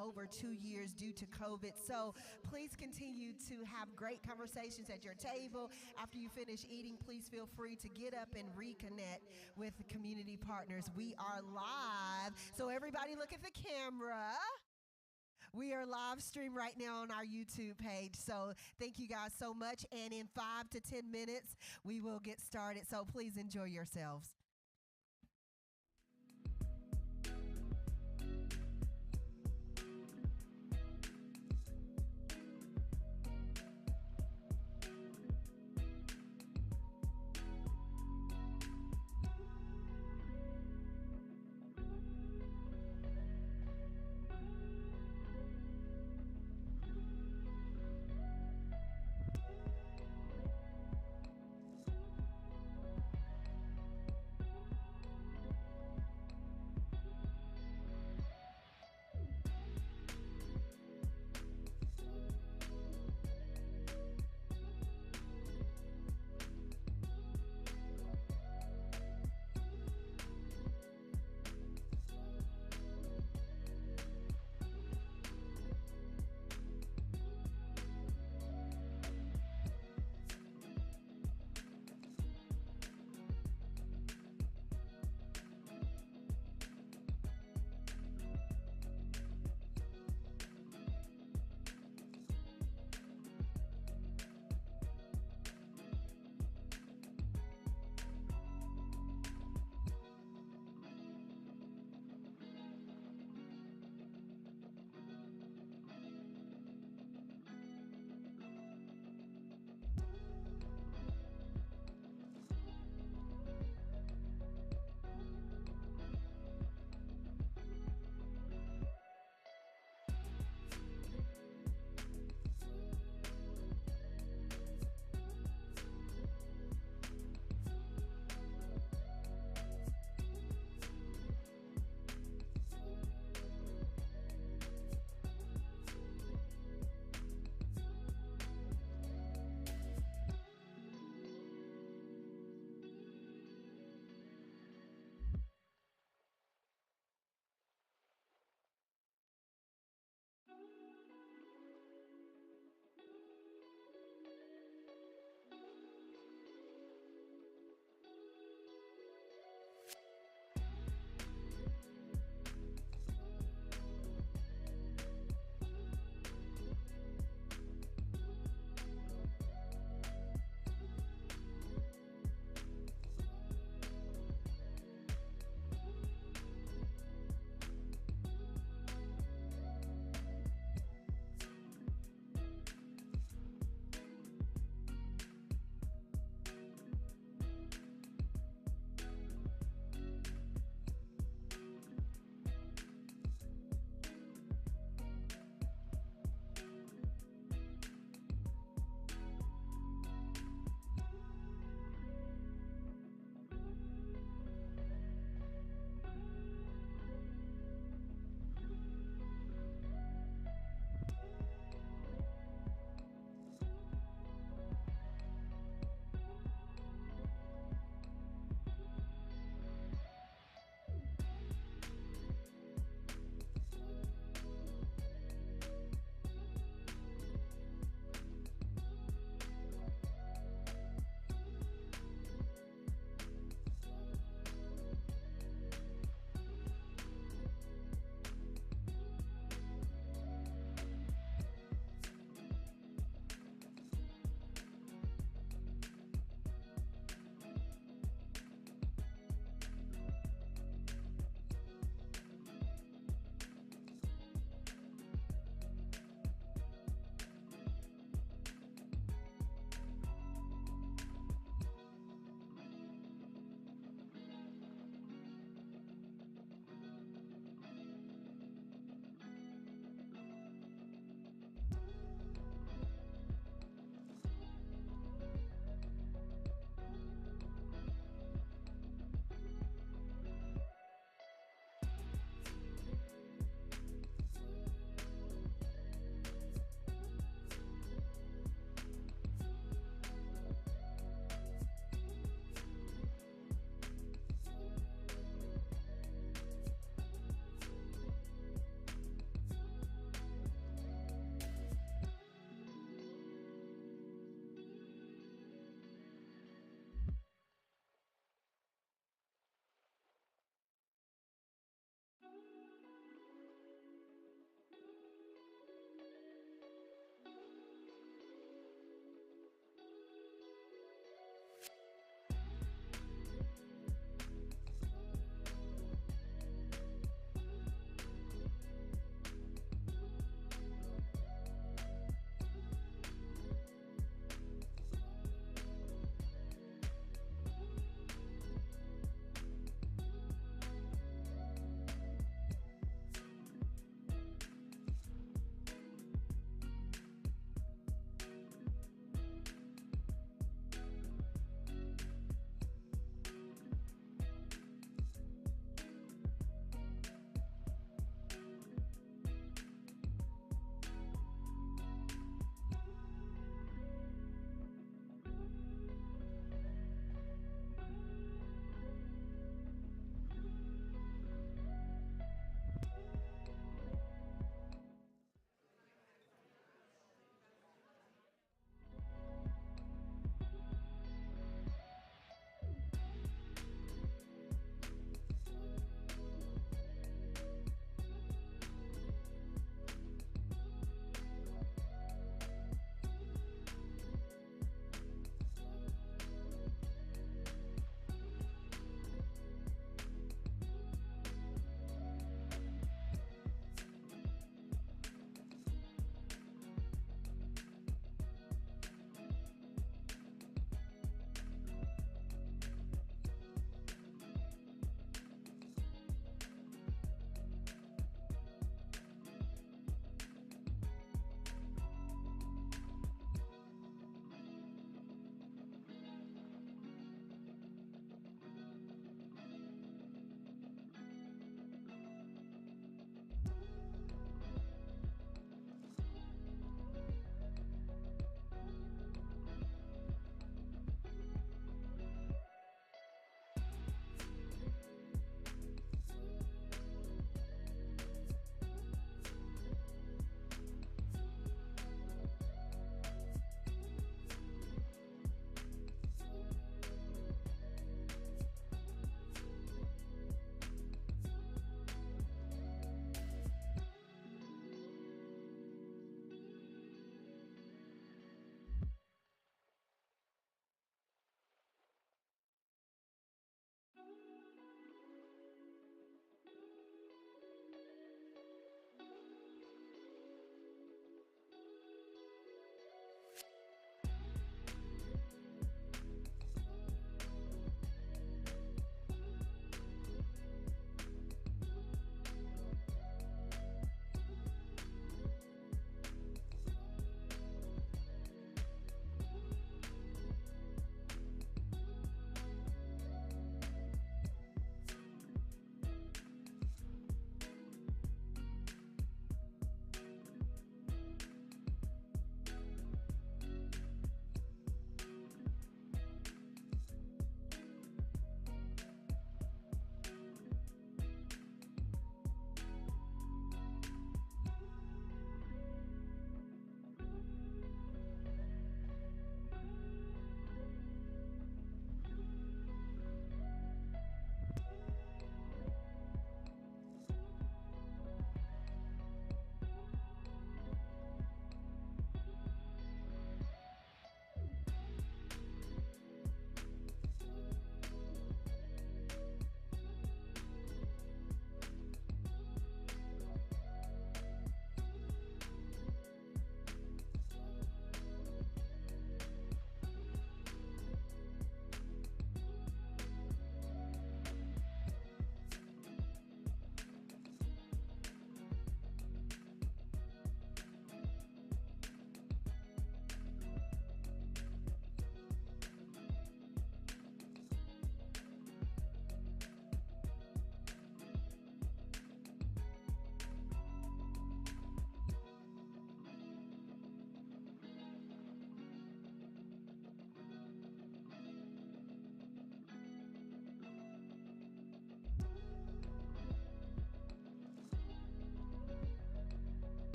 over 2 years due to COVID. So please continue to have great conversations at your table. After you finish eating, please feel free to get up and reconnect with the community partners. We are live, so everybody look at the camera. We are live stream right now on our YouTube page. So thank you guys so much. And in 5 to 10 minutes, we will get started. So please enjoy yourselves.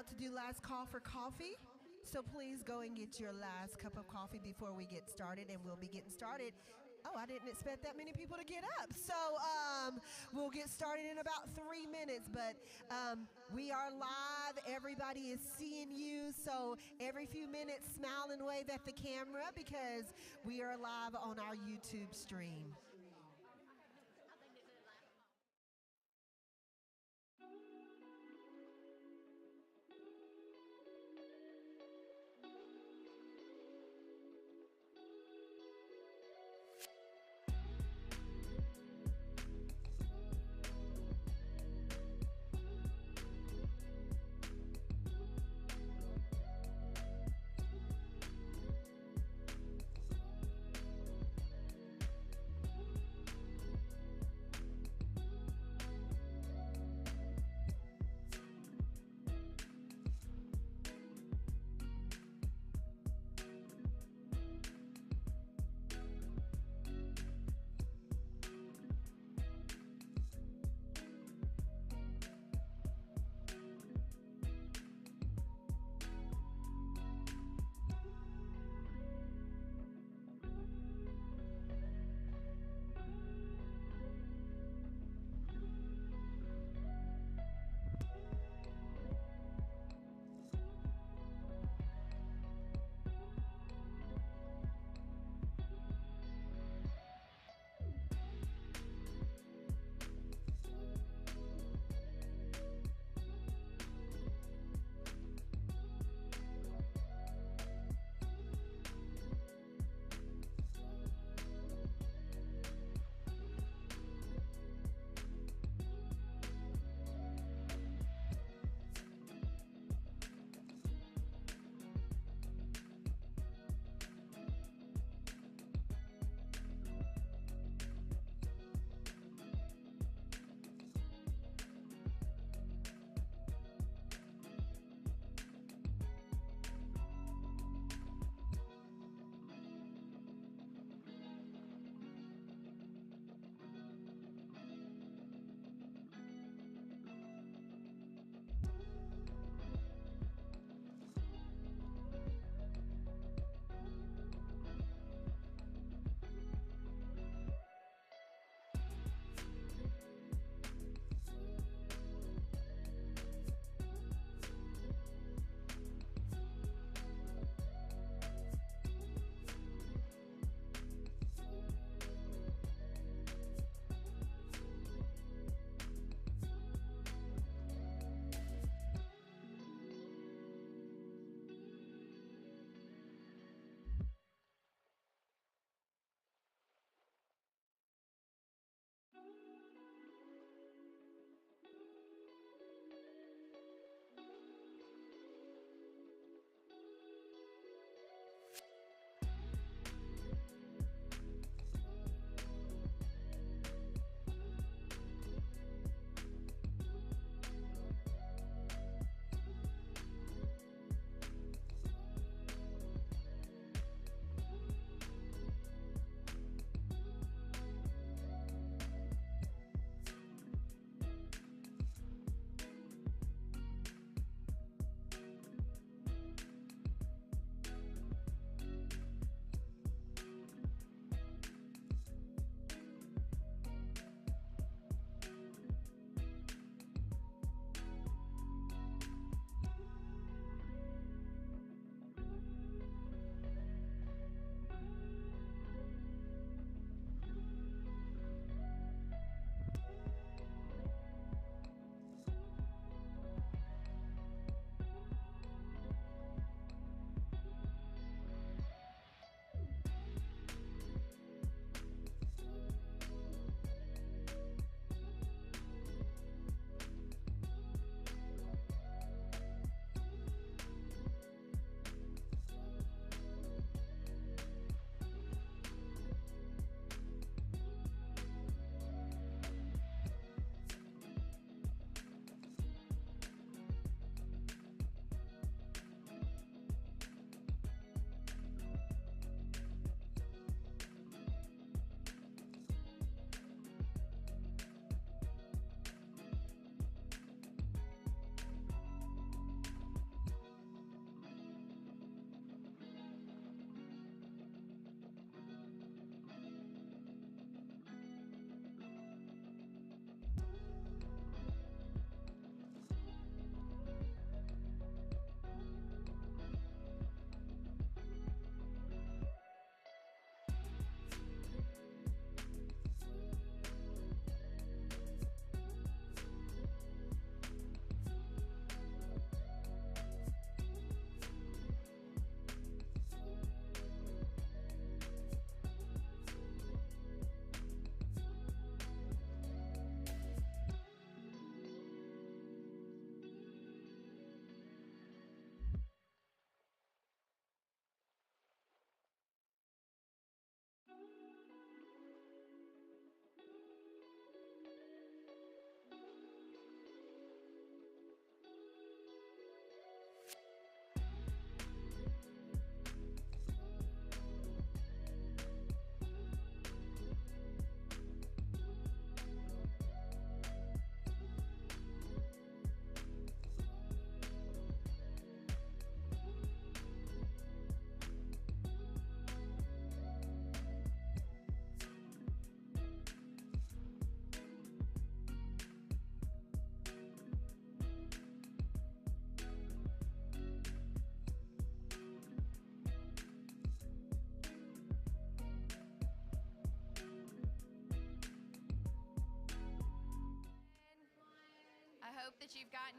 about to do last call for coffee. So please go and get your last cup of coffee before we get started, and we'll be getting started. Oh, I didn't expect that many people to get up. So we'll get started in about 3 minutes, but we are live. Everybody is seeing you. So every few minutes, smile and wave at the camera because we are live on our YouTube stream.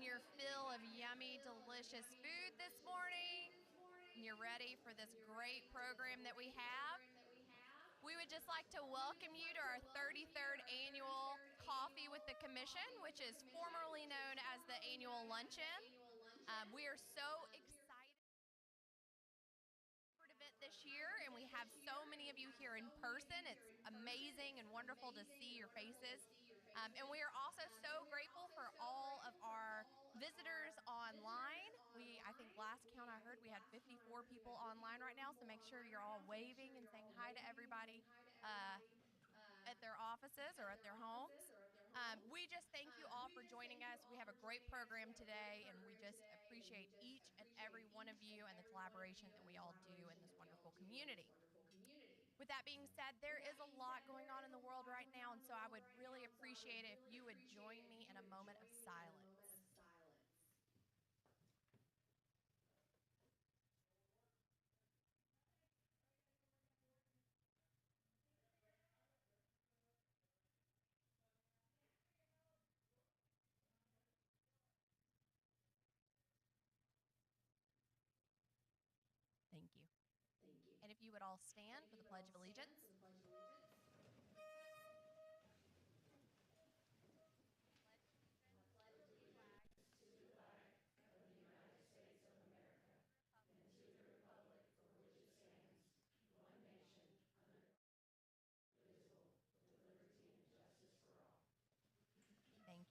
gotten your fill of yummy, delicious food this morning, and you're ready for this great program that we have, we would just like to welcome you to our 33rd Annual Coffee with the Commission, which is formerly known as the Annual Luncheon. We are so excited for the event this year, and we have so many of you here in person. It's amazing and wonderful to see your faces. And we are also so grateful for all of our visitors online. I think last count I heard we had 54 people online right now, so make sure you're all waving and saying hi to everybody at their offices or at their homes. We just thank you all for joining us. We have a great program today, and we just appreciate each and every one of you and the collaboration that we all do in this wonderful community. With that being said, there is a lot going on in the world right now, and so I would really appreciate it if you would join me in a moment of silence. Thank you. And if you would all stand for the Pledge of Allegiance. Thank you.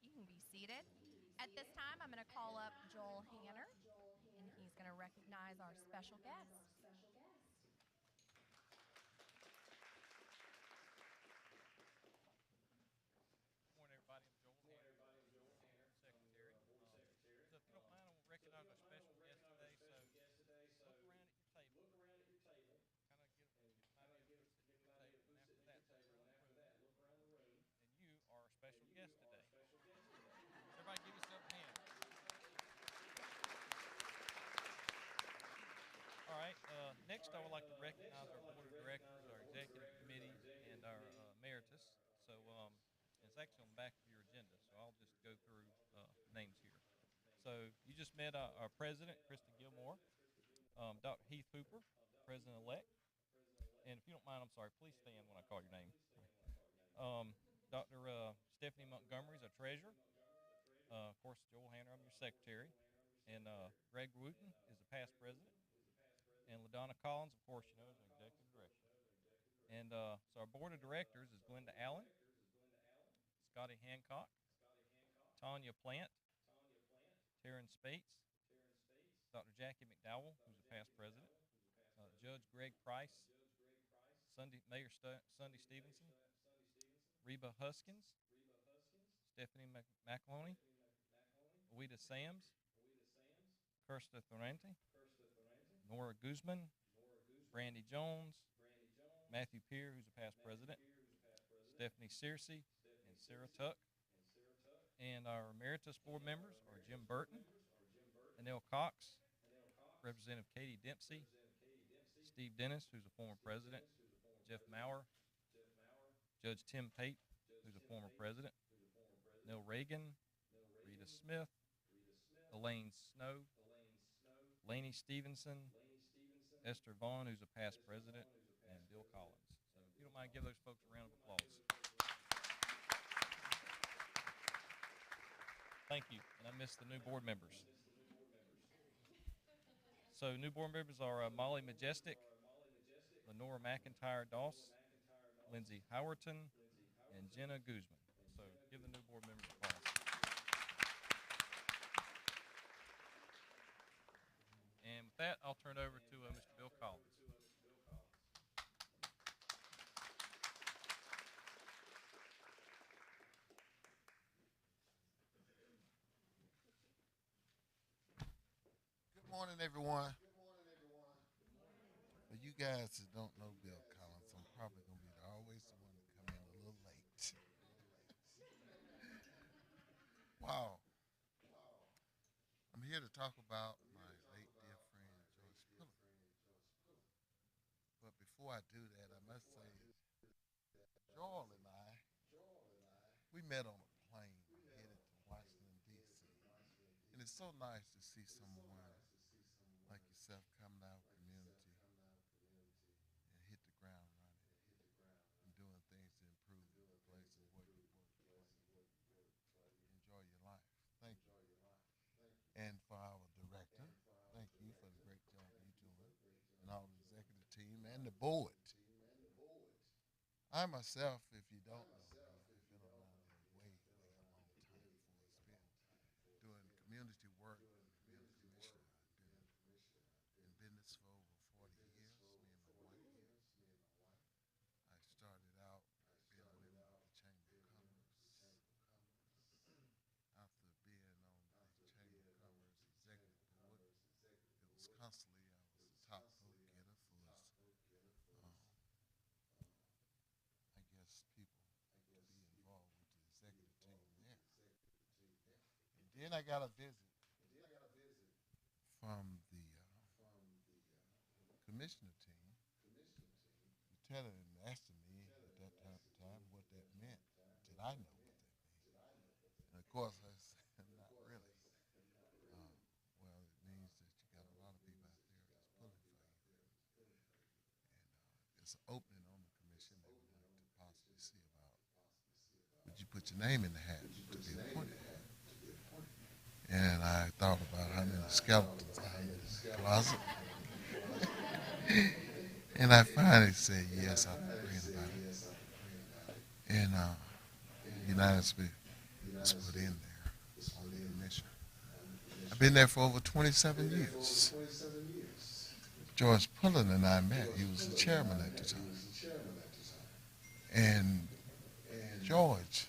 You can be seated. At this time, I'm going to call up Joel Hanner, and he's going to recognize our special guest. Good morning, everybody. I'm Joel Hanner, Secretary. So if you don't mind, I want to recognize our special guest today. So look around at your table. Kind of get an idea of who's sitting at your table. And after that, look around the room. And you are our special guest today. So everybody give yourself a hand. All right. Next, I would like to recognize our board of directors, our executive committee, and our emeritus. So it's actually on the back of your agenda. So I'll just go through names here. So you just met our president, Krista Gilmore, Dr. Heath Hooper, president-elect. And if you don't mind, I'm sorry, please stand when I call your name. Dr. Stephanie Montgomery is our treasurer. Of course, Joel Hanner, I'm your secretary. And Greg Wooten is the past president. And LaDonna Collins, of course, you know, is our executive director. And so our board of directors is Glenda Allen, Scotty Hancock, Tanya Plant, Taryn Spates, Dr. Jackie McDowell, who's a past president, Judge Greg Price, Mayor Sunday Stevenson, Reba Huskins, Stephanie McAloney, Ouida Sams, Kirsta Thorante, Nora Guzman, Brandy Jones, Matthew Peer, who's a past president, Stephanie Searcy, and Sarah Tuck. And our emeritus board members are Jim Burton, Annelle Cox, Representative Katie Dempsey, Steve Dennis, who's a former president, Jeff Maurer, Judge Tim Pate, who's a former president, Neil Reagan, Rita Smith, Elaine Snow, Laney Stevenson, Esther Vaughn, who's a past president, and Bill Collins. So if you don't mind, give those folks a round of applause. Thank you. And I missed the new board members. So new board members are Molly Majestic, Lenora McIntyre Doss, Lindsay Howerton, and Jenna Guzman. So give the new board members applause. And with that, I'll turn it over to Mr. Bill Collins. Good morning, everyone. For you guys that don't know Bill Collins, I'm probably going to be always the one to come in a little late. Wow. I'm here to talk about my late dear friend, George Pullen. But before I do that, I must say, Joel and I, we met on a plane headed to Washington, D.C. it's so nice to see someone like yourself coming out of the community and hit the ground running and doing things to improve the places where you work. Enjoy your life. Thank you. And for our director, thank you for the great job you're doing, and all the executive team and the board. I myself, if you don't know me, I've been around here way, way a long time before it's been doing community work, being a commissioner. I've been in business for over 40 years, me and my wife. I started out being a member of the Chamber of Commerce. After being on the Chamber of Commerce executive board, it was constantly I was the top vote getter for I guess people to be involved with the executive team there. And then I got a visit from the commissioner team, lieutenant, and asking me at that time what that meant. Did I know what that meant? And of course, I said, not really. Well, it means that you got a lot of people out there that's pulling for you. And it's an opening on the commission that we'd like to possibly see about. Would you put your name in the hat to be appointed? And I thought about how many skeletons I had in the closet. And I finally said, yes, I've been praying about it. And unanimously was put in there on the commission. I've been there for over 27 years. George Pullen and I met. He was the chairman at the time. And George,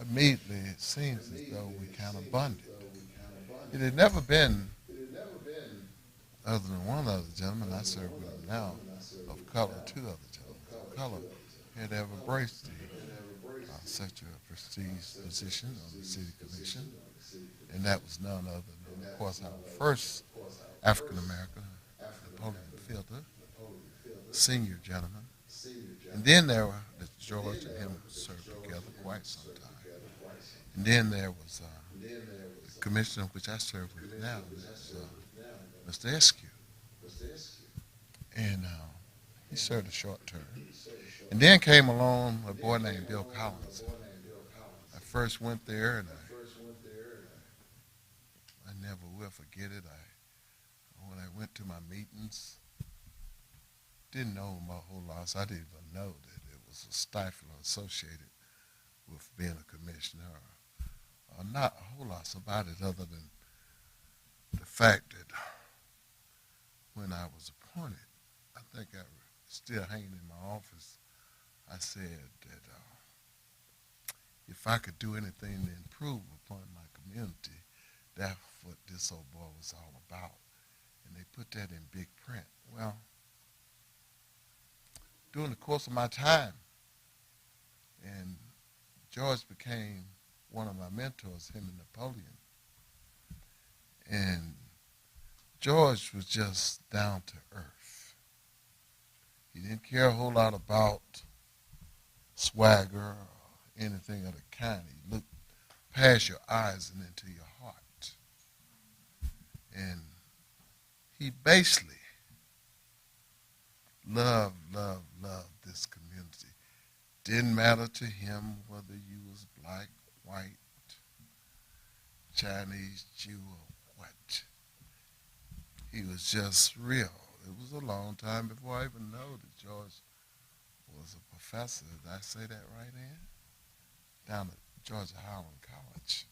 immediately it seems as though we kind of bonded. It had never been, other than one other gentleman, I serve with him now, of color, two other gentlemen of color, had ever embraced such a prestige position on the city commission. And that was none other than, of course, our first African American, Napoleon Filter, senior gentleman. And then there were George and him served together quite some time. And then there was the commissioner, which I serve with now, Mr. Eskew. And he served a short term. And then came along a boy named Bill Collins. I first went there, and I never will forget it. When I went to my meetings, didn't know him a whole lot, so I didn't even know that it was a stifle associated with being a commissioner, or not a whole lot about it other than the fact that when I was appointed, I think I was still hanging in my office, I said that if I could do anything to improve upon my community, that's what this old boy was all about. And they put that in big print. Well, during the course of my time, and George became one of my mentors, him and Napoleon. And George was just down to earth. He didn't care a whole lot about swagger or anything of the kind. He looked past your eyes and into your heart. And he basically loved this community. Didn't matter to him whether you was black, white, Chinese, Jew, or what. He was just real. It was a long time before I even know that George was a professor. Did I say that right, Ann? Down at Georgia Howland College.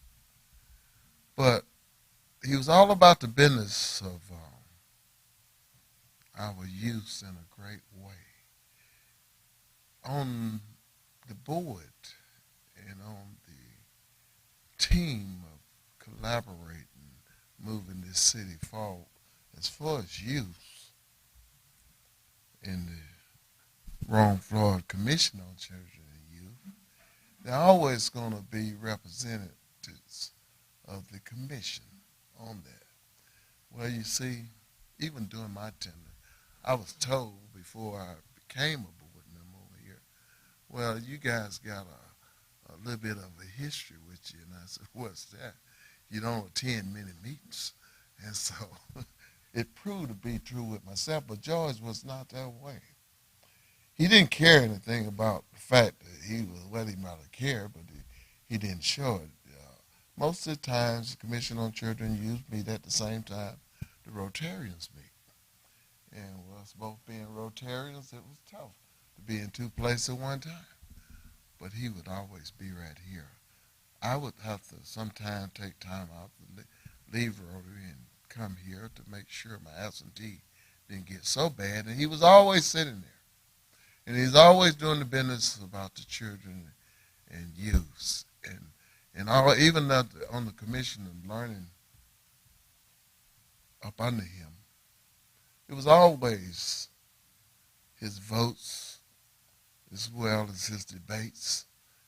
But he was all about the business of our youth in a great way. On the board and on the team of collaborating, moving this city forward, as far as youth in the Rome Floyd Commission on Children and Youth, there are always going to be representatives of the commission on that. Well, you see, even during my tenure, I was told before I became a board member over here, well, you guys got a little bit of a history with you. And I said, what's that? you don't attend many meetings. And so it proved to be true with myself, but George was not that way. He didn't care anything about the fact that he was what he might have cared, but he didn't show it. Most of the times, the Commission on Children Youth meet at the same time the Rotarians meet. And with us both being Rotarians, it was tough to be in two places at one time. But he would always be right here. I would have to sometimes take time out to leave Rotary and come here to make sure my absentee didn't get so bad. And he was always sitting there. And he's always doing the business about the children and youth. And all, even on the commission and learning up under him, it was always his votes as well as his debates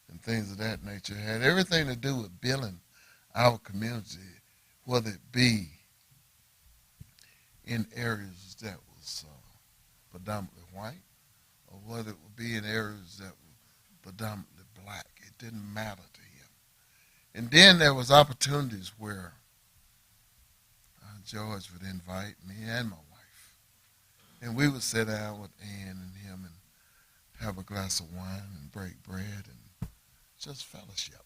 and things of that nature. It had everything to do with building our community, whether it be in areas that was predominantly white or whether it would be in areas that were predominantly black. It didn't matter to him. And then there was opportunities where George would invite me and my wife. And we would sit down with Ann and him and have a glass of wine and break bread and just fellowship.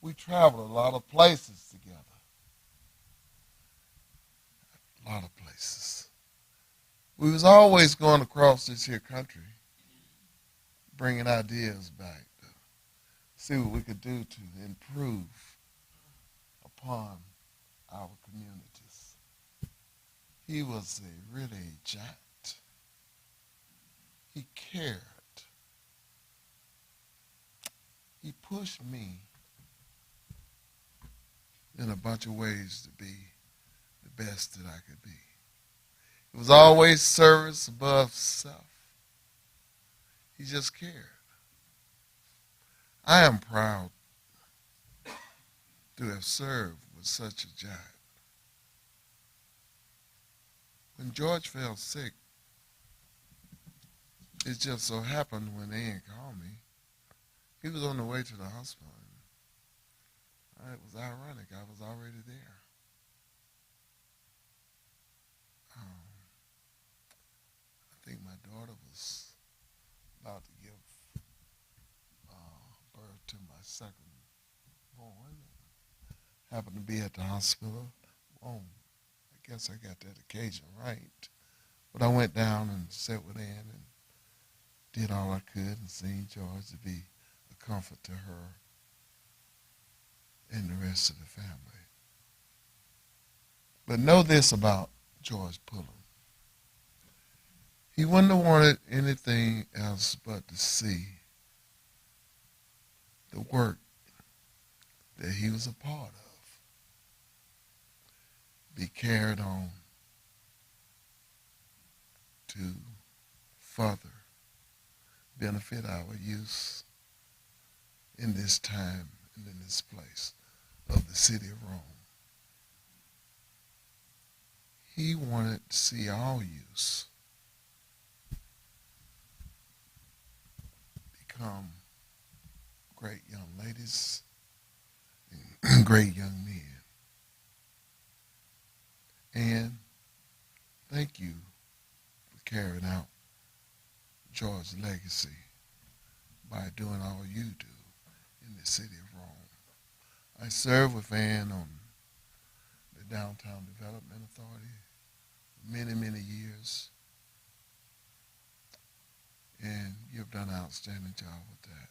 We traveled a lot of places together. A lot of places. We was always going across this here country, bringing ideas back to see what we could do to improve upon our communities. He was a really giant. He cared. He pushed me in a bunch of ways to be the best that I could be. It was always service above self. He just cared. I am proud to have served with such a giant. When George fell sick, it just so happened when Ann called me, he was on the way to the hospital. It was ironic. I was already there. I think my daughter was about to give birth to my second born. Happened to be at the hospital. Oh, I guess I got that occasion right. But I went down and sat with Ann and did all I could and seen George to be a comfort to her and the rest of the family. But know this about George Pullen. He wouldn't have wanted anything else but to see the work that he was a part of be carried on to further benefit our youth in this time and in this place of the city of Rome. He wanted to see all youth become great young ladies and great young men. And thank you for carrying out George's legacy by doing all you do in the city of Rome. I served with Ann on the Downtown Development Authority for many, many years. And you've done an outstanding job with that.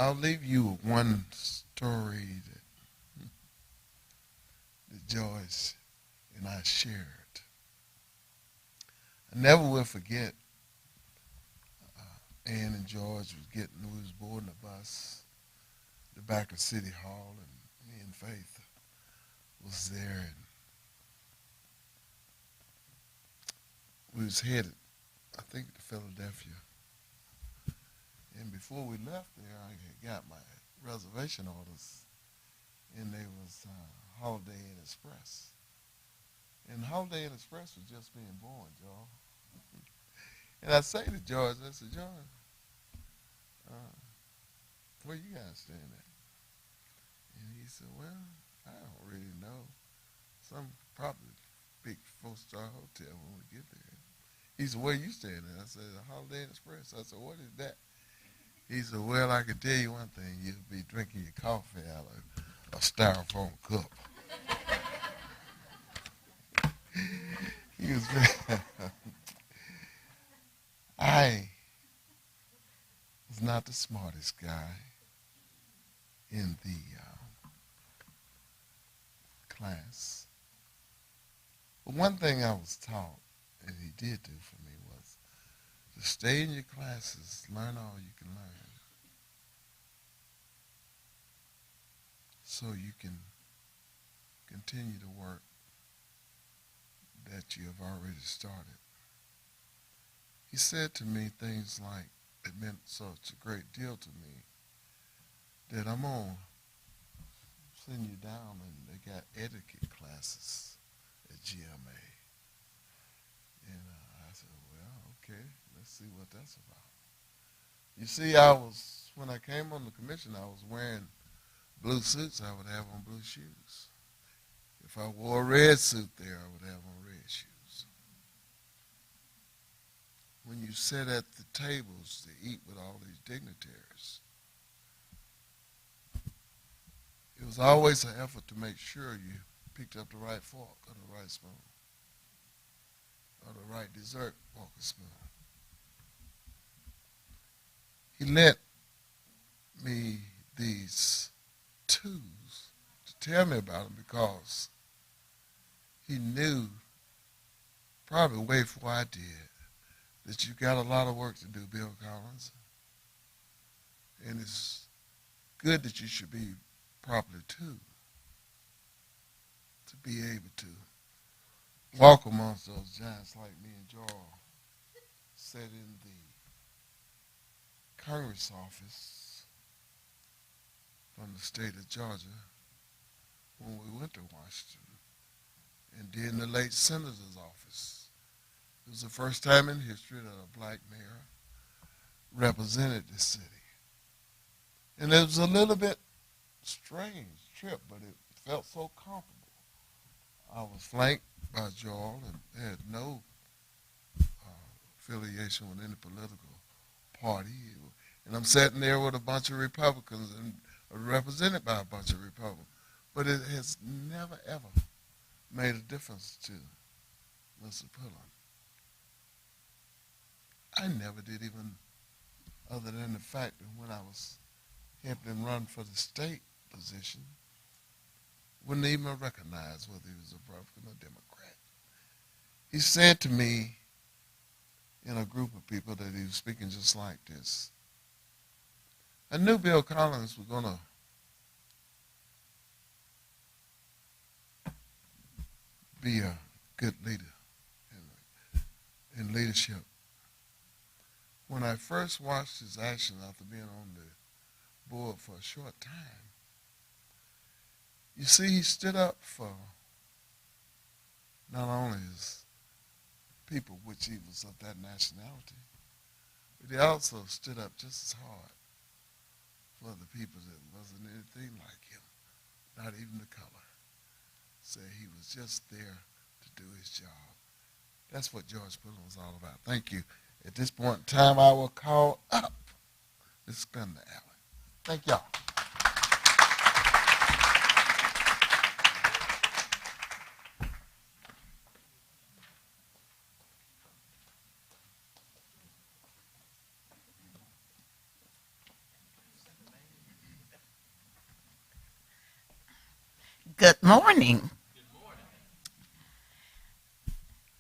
I'll leave you with one story that George and I shared. I never will forget Ann and George we was boarding a bus the back of City Hall, and me and Faith was there, and we was headed, I think, to Philadelphia. And before we left there, I had got my reservation orders, and they was Holiday Inn Express. And Holiday Inn Express was just being born, y'all. And I say to George, I said, George, where you guys staying at? And he said, well, I don't really know. Some probably big 4-star hotel when we get there. He said, where you staying at? I said, Holiday Inn Express. I said, what is that? He said, well, I can tell you one thing. You'll be drinking your coffee out of a styrofoam cup. He was I was not the smartest guy in the class. But one thing I was taught, and he did do for me, was to stay in your classes, learn all you can learn, so you can continue the work that you have already started. He said to me things like, it meant such a great deal to me, that I'm going to send you down, and they got etiquette classes at GMA. And I said, well, okay, let's see what that's about. You see, when I came on the commission, I was wearing blue suits, I would have on blue shoes. If I wore a red suit there, I would have on red shoes. When you sit at the tables to eat with all these dignitaries, it was always an effort to make sure you picked up the right fork or the right spoon or the right dessert fork or spoon. He lent me these tools to tell me about them because he knew, probably way before I did, that you got a lot of work to do, Bill Collins. And it's good that you should be properly tuned to be able to walk amongst those giants like me and Joel sat in the Congress office from the state of Georgia when we went to Washington, and then the late senator's office. It was the first time in history that a black mayor represented the city. And it was a little bit strange trip, but it felt so comfortable. I was flanked by Joel and had no affiliation with any political party. And I'm sitting there with a bunch of Republicans and represented by a bunch of Republicans. But it has never, ever made a difference to Mr. Pullen. I never did, even other than the fact that when I was helping him run for the state position, wouldn't even recognize whether he was a Republican or Democrat. He said to me in a group of people that he was speaking just like this, I knew Bill Collins was going to be a good leader in leadership. When I first watched his action after being on the board for a short time, you see, he stood up for not only his people, which he was of that nationality, but he also stood up just as hard for the people that wasn't anything like him, not even the color. Say he was just there to do his job. That's what George Pullen was all about. Thank you. At this point in time, I will call up Ms. Glenda Allen. Thank y'all. Good morning.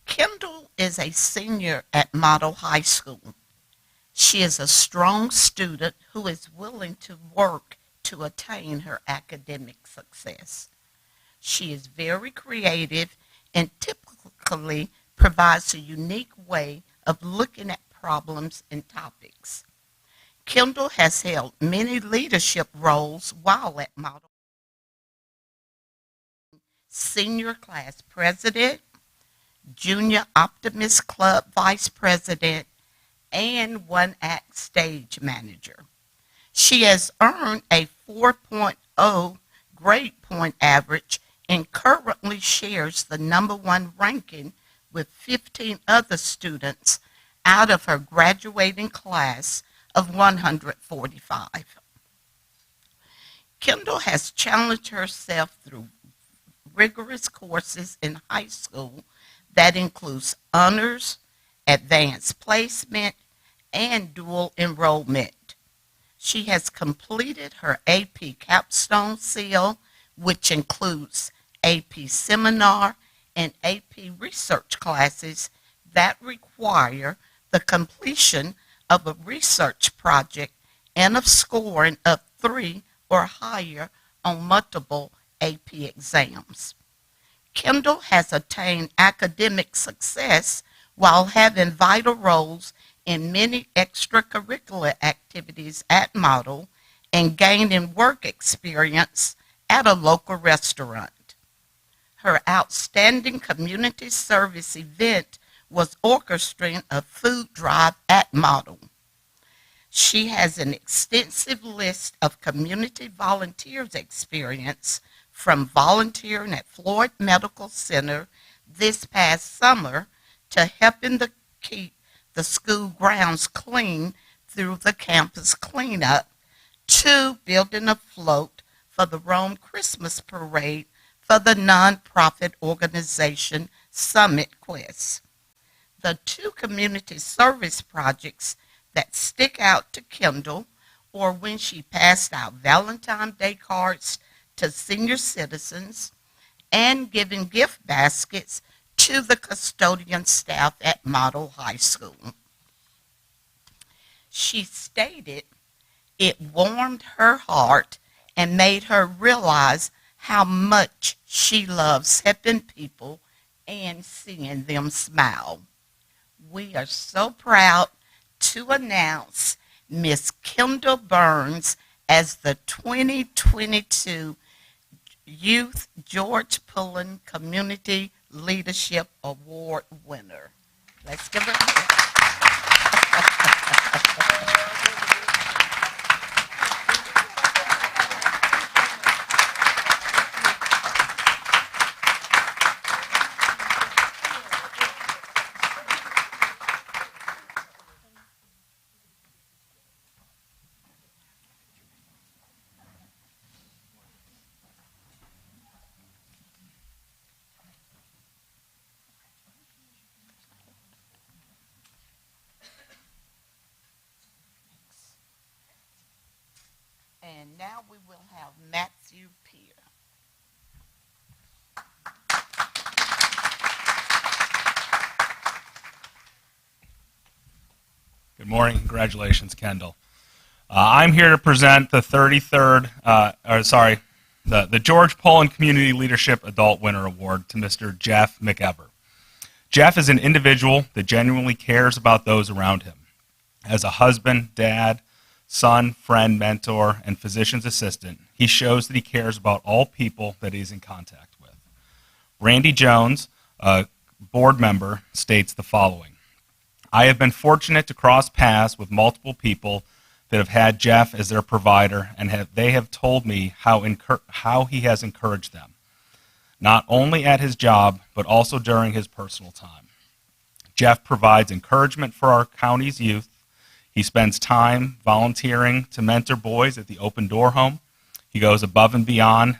Kendall is a senior at Model High School. She is a strong student who is willing to work to attain her academic success. She is very creative and typically provides a unique way of looking at problems and topics. Kendall has held many leadership roles while at Model Senior Class President, Junior Optimist Club Vice President, and One Act Stage Manager. She has earned a 4.0 grade point average and currently shares the #1 ranking with 15 other students out of her graduating class of 145. Kendall has challenged herself through rigorous courses in high school that includes honors, advanced placement, and dual enrollment. She has completed her AP Capstone Seal, which includes AP Seminar and AP Research classes that require the completion of a research project and of scoring of 3 or higher on multiple AP exams. Kendall has attained academic success while having vital roles in many extracurricular activities at Model and gaining work experience at a local restaurant. Her outstanding community service event was orchestrating a food drive at Model. She has an extensive list of community volunteers experience, from volunteering at Floyd Medical Center this past summer to helping to keep the school grounds clean through the campus cleanup, to building a float for the Rome Christmas Parade for the nonprofit organization Summit Quest. The 2 community service projects that stick out to Kendall or when she passed out Valentine's Day cards to senior citizens and giving gift baskets to the custodian staff at Model High School. She stated it warmed her heart and made her realize how much she loves helping people and seeing them smile. We are so proud to announce Miss Kendall Burns as the 2022 Youth George Pullen Community Leadership Award winner. Let's give her a hand. And now we will have Matthew Peer. Good morning. Congratulations, Kendall. I'm here to present the 33rd, the George Pullen Community Leadership Adult Winner Award to Mr. Jeff McEver. Jeff is an individual that genuinely cares about those around him. As a husband, dad, son, friend, mentor, and physician's assistant, he shows that he cares about all people that he's in contact with. Randy Jones, a board member, states the following: I have been fortunate to cross paths with multiple people that have had Jeff as their provider, and they have told me how he has encouraged them, not only at his job, but also during his personal time. Jeff provides encouragement for our county's youth. He spends time volunteering to mentor boys at the Open Door Home. He goes above and beyond,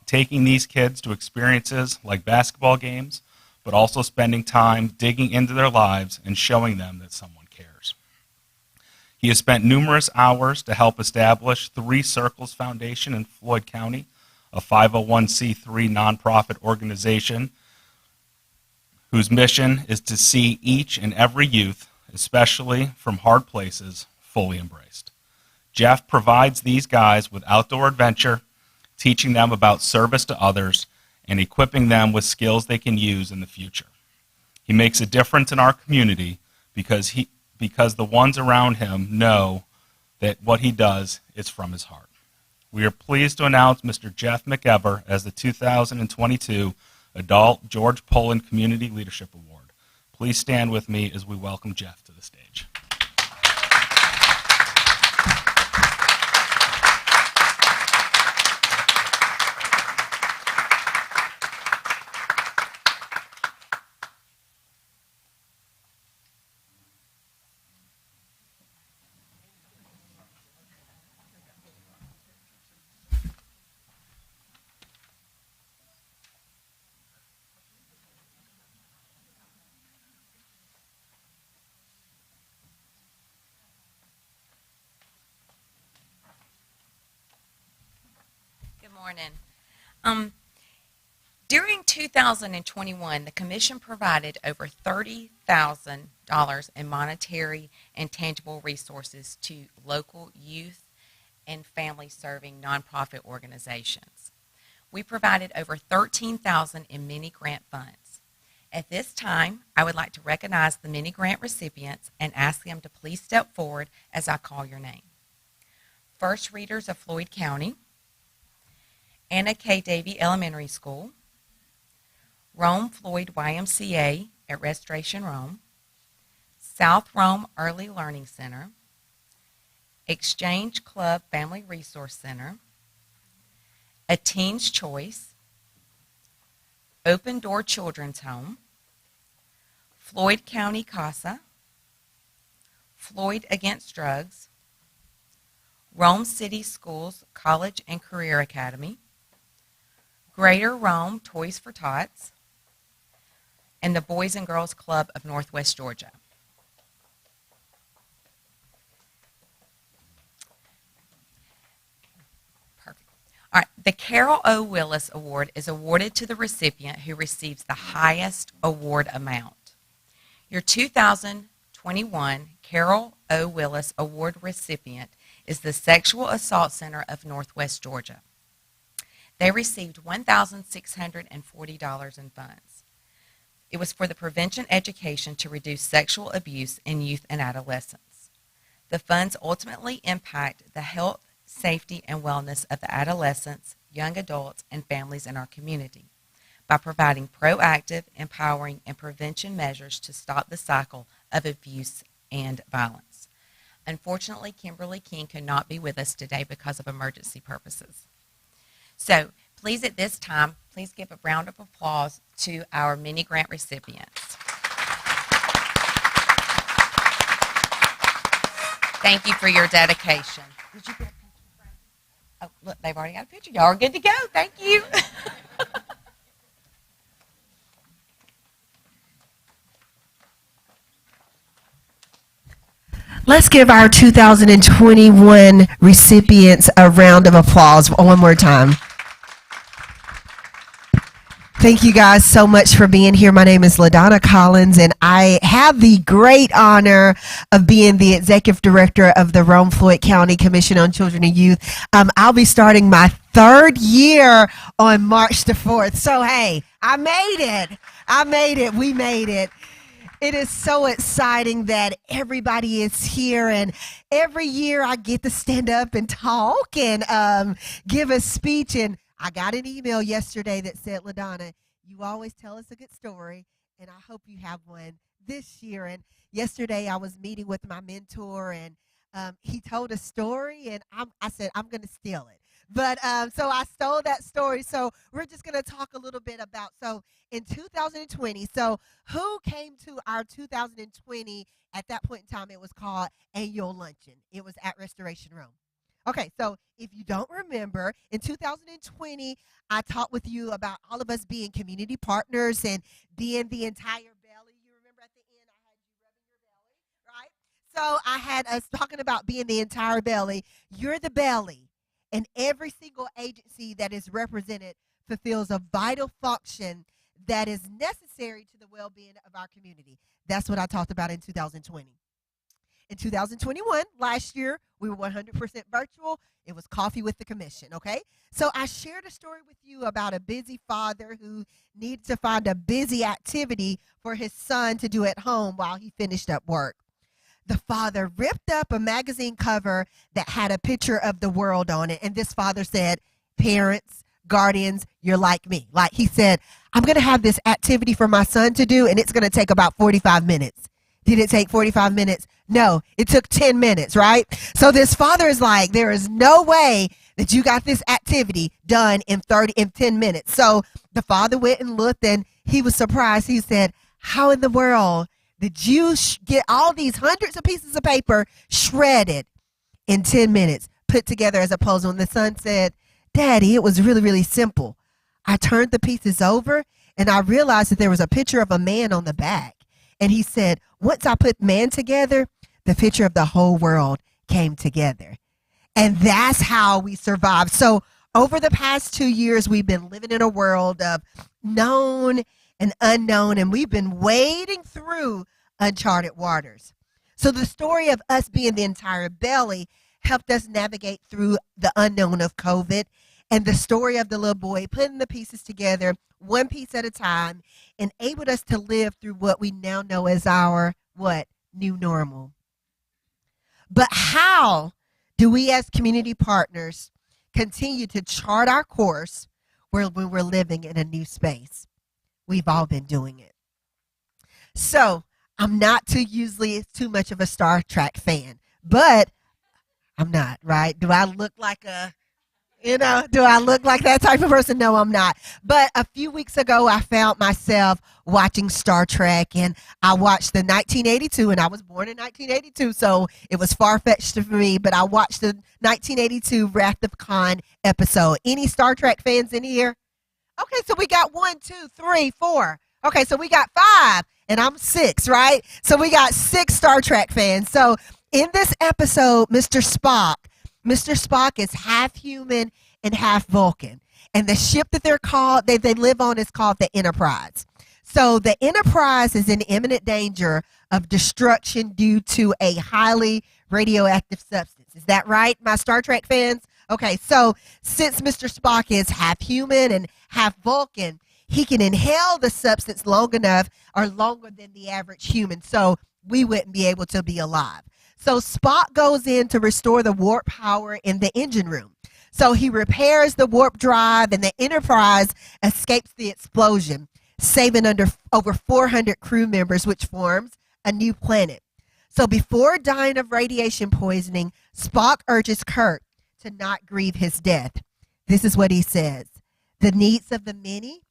taking these kids to experiences like basketball games, but also spending time digging into their lives and showing them that someone cares. He has spent numerous hours to help establish 3 Circles Foundation in Floyd County, a 501c3 nonprofit organization whose mission is to see each and every youth, especially from hard places, fully embraced. Jeff provides these guys with outdoor adventure, teaching them about service to others, and equipping them with skills they can use in the future. He makes a difference in our community because the ones around him know that what he does is from his heart. We are pleased to announce Mr. Jeff McEver as the 2022 Adult George Pullen Community Leadership Award. Please stand with me as we welcome Jeff to the stage. morning. During 2021, the Commission provided over $30,000 in monetary and tangible resources to local youth and family-serving nonprofit organizations. We provided over $13,000 in mini grant funds. At this time, I would like to recognize the mini grant recipients and ask them to please step forward as I call your name. First Readers of Floyd County, Anna K. Davey Elementary School, Rome Floyd YMCA at Restoration Rome, South Rome Early Learning Center, Exchange Club Family Resource Center, A Teen's Choice, Open Door Children's Home, Floyd County CASA, Floyd Against Drugs, Rome City Schools College and Career Academy, Greater Rome Toys for Tots, and the Boys and Girls Club of Northwest Georgia. Perfect. All right, the Carol O. Willis Award is awarded to the recipient who receives the highest award amount. Your 2021 Carol O. Willis Award recipient is the Sexual Assault Center of Northwest Georgia. They received $1,640 in funds. It was for the prevention education to reduce sexual abuse in youth and adolescents. The funds ultimately impact the health, safety, and wellness of the adolescents, young adults, and families in our community by providing proactive, empowering, and prevention measures to stop the cycle of abuse and violence. Unfortunately, Kimberly King could not be with us today because of emergency purposes. So please, at this time, please give a round of applause to our mini grant recipients. Thank you for your dedication. Did you get a picture? Oh, look, they've already got a picture. Y'all are good to go. Thank you. Let's give our 2021 recipients a round of applause one more time. Thank you guys so much for being here. My name is LaDonna Collins, and I have the great honor of being the executive director of the Rome Floyd County Commission on Children and Youth. I'll be starting my third year on March the 4th. So, hey, I made it. We made it. It is so exciting that everybody is here, and every year I get to stand up and talk and give a speech. And I got an email yesterday that said, LaDonna, you always tell us a good story, and I hope you have one this year. And yesterday I was meeting with my mentor, and he told a story, and I said, I'm going to steal it. But so I stole that story. So we're just going to talk a little bit about, so in 2020, so who came to our 2020, at that point in time, it was called Annual Luncheon. It was at Restoration Rome. Okay, so if you don't remember, in 2020, I talked with you about all of us being community partners and being the entire belly. You remember at the end, I had you rubbing your belly, right? So I had us talking about being the entire belly. You're the belly, and every single agency that is represented fulfills a vital function that is necessary to the well-being of our community. That's what I talked about in 2020. In 2021, last year, we were 100% virtual. It was Coffee with the Commission, okay? So I shared a story with you about a busy father who needed to find a busy activity for his son to do at home while he finished up work. The father ripped up a magazine cover that had a picture of the world on it, and this father said, parents, guardians, you're like me. Like he said, I'm going to have this activity for my son to do, and it's going to take about 45 minutes. Did it take 45 minutes? No, it took 10 minutes, right? So this father is like, there is no way that you got this activity done in 10 minutes. So the father went and looked, and he was surprised. He said, how in the world did you get all these hundreds of pieces of paper shredded in 10 minutes, put together as a puzzle? And the son said, Daddy, it was really, really simple. I turned the pieces over, and I realized that there was a picture of a man on the back. And he said, once I put man together, the picture of the whole world came together. And that's how we survived. So Over the past 2 years, we've been living in a world of known and unknown, and we've been wading through uncharted waters. So the story of us being the entire belly helped us navigate through the unknown of COVID, and the story of the little boy putting the pieces together one piece at a time enabled us to live through what we now know as our, new normal. But how do we as community partners continue to chart our course when we're living in a new space? We've all been doing it. So I'm not too much of a Star Trek fan, but I'm not, right? Do I look like that type of person? No, I'm not. But a few weeks ago, I found myself watching Star Trek, and I watched the 1982, and I was born in 1982, so it was far-fetched for me, but I watched the 1982 Wrath of Khan episode. Any Star Trek fans in here? Okay, so we got 1, 2, 3, 4. Okay, so we got 5, and I'm 6, right? So we got 6 Star Trek fans. So in this episode, Mr. Spock is half human and half Vulcan. And the ship that they live on is called the Enterprise. So the Enterprise is in imminent danger of destruction due to a highly radioactive substance. Is that right, my Star Trek fans? Okay, so since Mr. Spock is half human and half Vulcan, he can inhale the substance long enough or longer than the average human, so we wouldn't be able to be alive. So Spock goes in to restore the warp power in the engine room. So he repairs the warp drive, and the Enterprise escapes the explosion, saving over 400 crew members, which forms a new planet. So before dying of radiation poisoning, Spock urges Kirk to not grieve his death. This is what he says: the needs of the many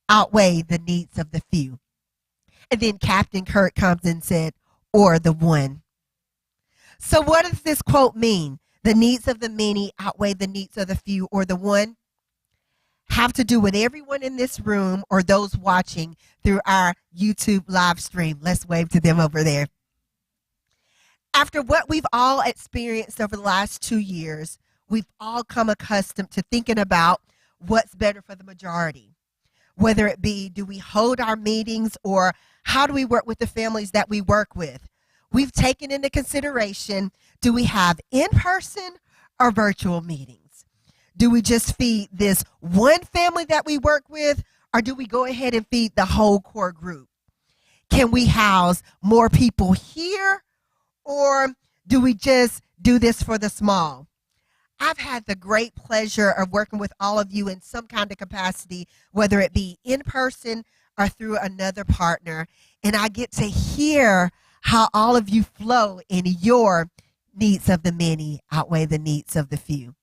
outweigh the needs of the few. And then Captain Kirk comes and said, or the one. So what does this quote mean? The needs of the many outweigh the needs of the few, or the one? Have to do with everyone in this room or those watching through our YouTube live stream. Let's wave to them over there. After what we've all experienced over the last 2 years, we've all come accustomed to thinking about what's better for the majority. Whether it be, do we hold our meetings, or how do we work with the families that we work with? We've taken into consideration, do we have in-person or virtual meetings? Do we just feed this one family that we work with, or do we go ahead and feed the whole core group? Can we house more people here, or do we just do this for the small? I've had the great pleasure of working with all of you in some kind of capacity, whether it be in person or through another partner, and I get to hear how all of you flow in your needs of the many outweigh the needs of the few.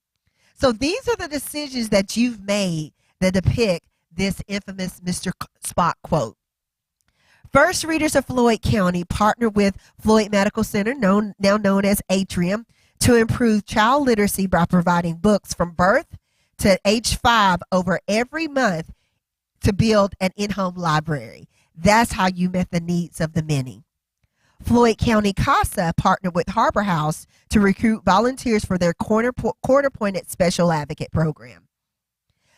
So these are the decisions that you've made that depict this infamous Mr. Spock quote. First Readers of Floyd County partnered with Floyd Medical Center, now known as Atrium, to improve child literacy by providing books from birth to age 5 over every month to build an in-home library. That's how you met the needs of the many. Floyd County CASA partnered with Harbor House to recruit volunteers for their court-appointed special advocate program.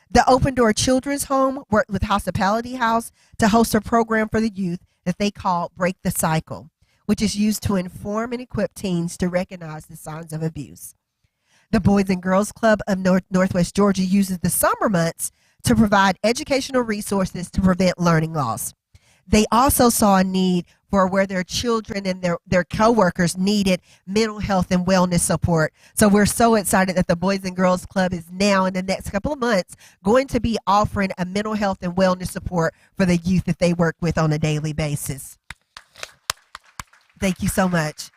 The Open Door Children's Home worked with Hospitality House to host a program for the youth that they call Break the Cycle, which is used to inform and equip teens to recognize the signs of abuse. The Boys and Girls Club of Northwest Georgia uses the summer months to provide educational resources to prevent learning loss. They also saw a need for where their children and their coworkers needed mental health and wellness support. So we're so excited that the Boys and Girls Club is now, in the next couple of months, going to be offering a mental health and wellness support for the youth that they work with on a daily basis. Thank you so much.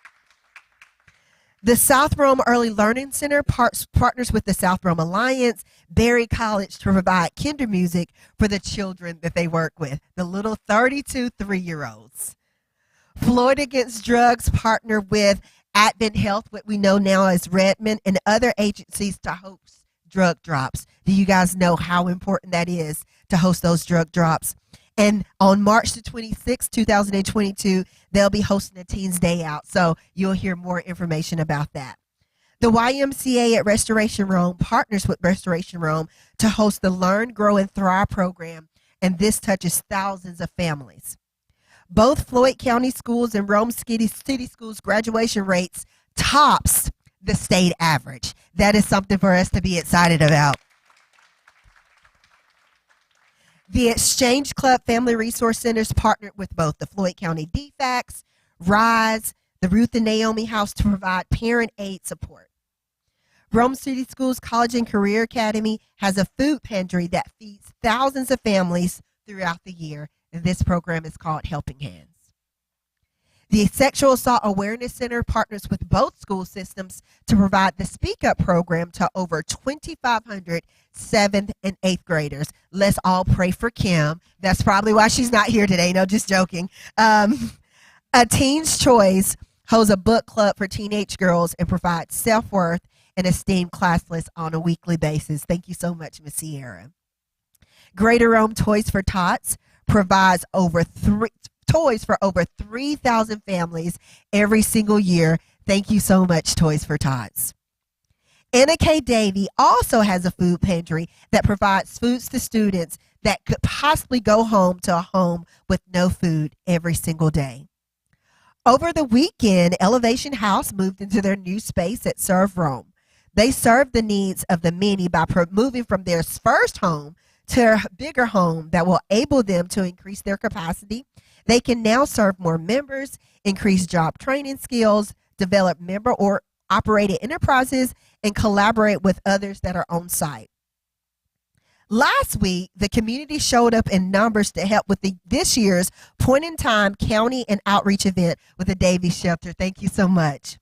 The South Rome Early Learning Center partners with the South Rome Alliance, Berry College, to provide kinder music for the children that they work with, the little 32 3-year-olds. Floyd Against Drugs partner with Advent Health, what we know now as Redmond, and other agencies to host drug drops. Do you guys know how important that is to host those drug drops? And on March the 26th, 2022, they'll be hosting a Teens Day Out, so you'll hear more information about that. The YMCA at Restoration Rome partners with Restoration Rome to host the Learn, Grow, and Thrive program, and this touches thousands of families. Both Floyd County schools and Rome City schools graduation rates tops the state average. That is something for us to be excited about. The Exchange Club Family Resource Centers partnered with both the Floyd County DFACS, RISE, the Ruth and Naomi House to provide parent aid support. Rome City Schools College and Career Academy has a food pantry that feeds thousands of families throughout the year, and this program is called Helping Hands. The Sexual Assault Awareness Center partners with both school systems to provide the Speak Up program to over 2,500 7th and 8th graders. Let's all pray for Kim. That's probably why she's not here today. No, just joking. A Teen's Choice holds a book club for teenage girls and provides self-worth and esteem class lists on a weekly basis. Thank you so much, Ms. Sierra. Greater Rome Toys for Tots provides toys for over 3,000 families every single year. Thank you so much, Toys for Tots. Anna K. Davey also has a food pantry that provides foods to students that could possibly go home to a home with no food every single day. Over the weekend, Elevation House moved into their new space at Serve Rome. They serve the needs of the many by moving from their first home to a bigger home that will enable them to increase their capacity. They can now serve more members, increase job training skills, develop member or operated enterprises, and collaborate with others that are on site. Last week, the community showed up in numbers to help with this year's point-in-time county and outreach event with the Davies Shelter. Thank you so much.